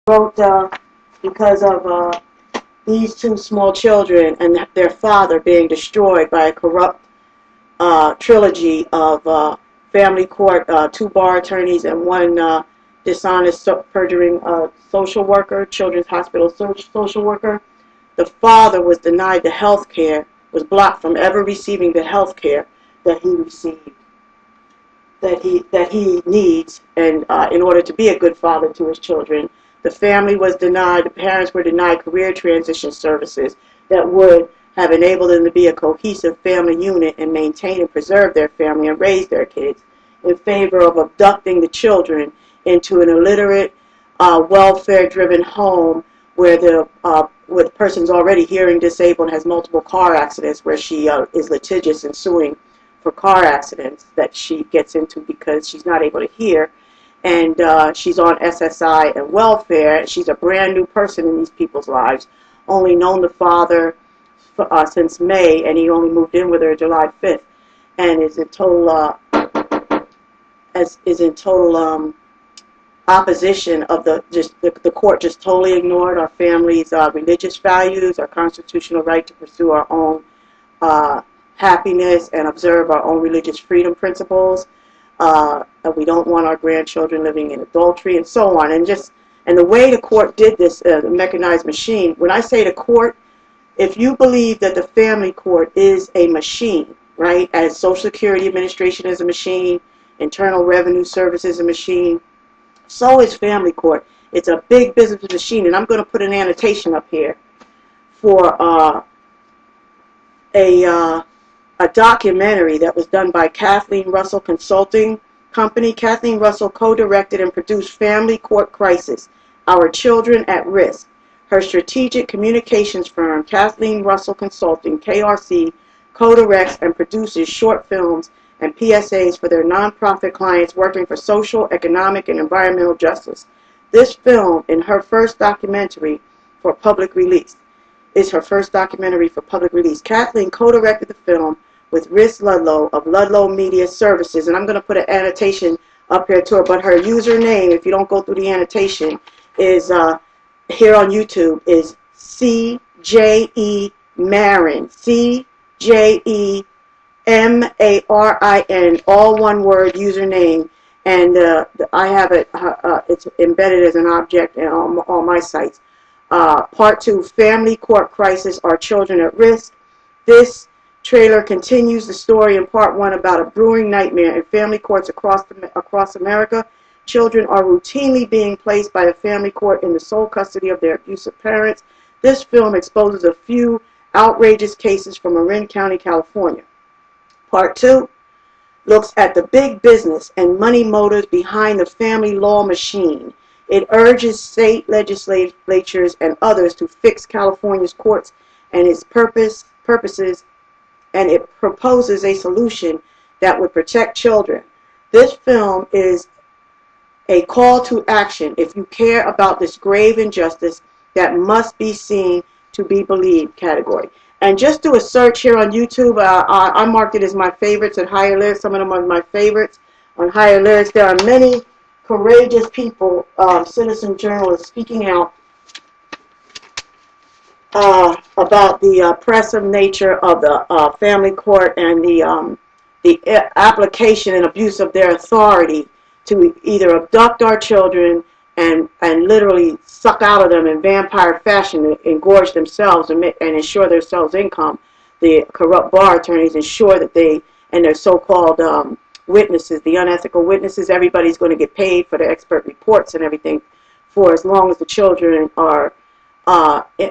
wrote because of these two small children and their father being destroyed by a corrupt trilogy of family court, 2 bar attorneys and 1 dishonest perjuring social worker, children's hospital social worker. The father was denied the health care, was blocked from ever receiving the health care that he received, that he needs, and in order to be a good father to his children. The family was denied, the parents were denied career transition services that would have enabled them to be a cohesive family unit and maintain and preserve their family and raise their kids, in favor of abducting the children into an illiterate, welfare-driven home where the person's already hearing disabled and has multiple car accidents, where she is litigious and suing for car accidents that she gets into because she's not able to hear, and she's on SSI and welfare. She's a brand new person in these people's lives, only known the father since May, and he only moved in with her July 5th, and is in total opposition of the court just totally ignored our family's religious values, our constitutional right to pursue our own happiness and observe our own religious freedom principles. We don't want our grandchildren living in adultery and so on. And the way the court did this, the mechanized machine, when I say the court, if you believe that the family court is a machine, right, as Social Security Administration is a machine, Internal Revenue Service is a machine, so is family court. It's a big business machine, and I'm going to put an annotation up here for a documentary that was done by Kathleen Russell Consulting Company. Kathleen Russell co-directed and produced Family Court Crisis, Our Children at Risk. Her strategic communications firm, Kathleen Russell Consulting, KRC, co-directs and produces short films and PSAs for their nonprofit clients working for social, economic, and environmental justice. This film is her first documentary for public release. Kathleen co-directed the film with Riz Ludlow of Ludlow Media Services, and I'm going to put an annotation up here to her, but her username, if you don't go through the annotation, is here on YouTube, is CJE Marin, CJEMARIN, all one word username, and I have it, it's embedded as an object on all my sites. Part 2, Family Court Crisis, Our Children at Risk. This trailer continues the story in Part 1 about a brewing nightmare in family courts across America. Children are routinely being placed by the family court in the sole custody of their abusive parents. This film exposes a few outrageous cases from Marin County, California. Part 2 looks at the big business and money motives behind the family law machine. It urges state legislatures and others to fix California's courts and its purposes, and it proposes a solution that would protect children. This film is a call to action if you care about this grave injustice that must be seen to be believed category. And just do a search here on YouTube. I marked it as my favorites at HireLyrics. Some of them are my favorites on HireLyrics. There are many courageous people, citizen journalists, speaking out about the oppressive nature of the family court and the application and abuse of their authority to either abduct our children and literally suck out of them in vampire fashion, to engorge themselves and ensure themselves income. The corrupt bar attorneys ensure that they and their so-called witnesses, the unethical witnesses, everybody's going to get paid for their expert reports and everything for as long as the children are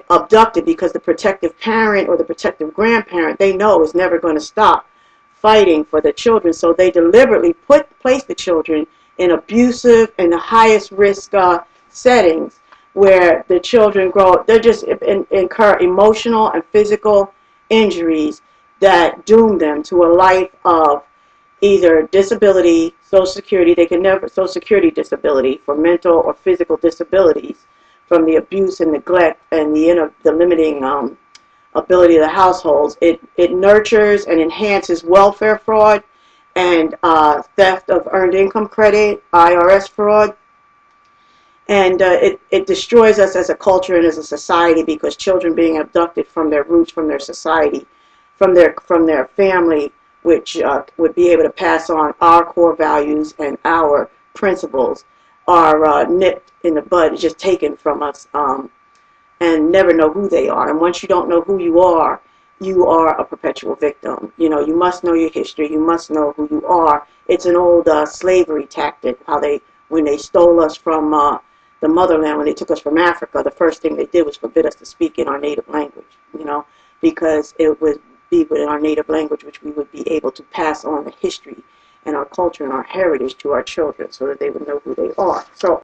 abducted, because the protective parent or the protective grandparent, they know, is never going to stop fighting for the children. So they deliberately place the children in abusive and the highest risk settings where the children grow. They just incur emotional and physical injuries that doom them to a life of either disability, Social Security. They can never, Social Security disability for mental or physical disabilities from the abuse and neglect and the limiting ability of the households. It nurtures and enhances welfare fraud and theft of earned income credit, IRS fraud. And it destroys us as a culture and as a society, because children being abducted from their roots, from their society, from their family, which would be able to pass on our core values and our principles, are nipped in the bud, just taken from us, and never know who they are. And once you don't know who you are a perpetual victim. You know, you must know your history. You must know who you are. It's an old slavery tactic, when they stole us from the motherland, when they took us from Africa, the first thing they did was forbid us to speak in our native language, because it would be in our native language which we would be able to pass on the history and our culture and our heritage to our children, so that they would know who they are. So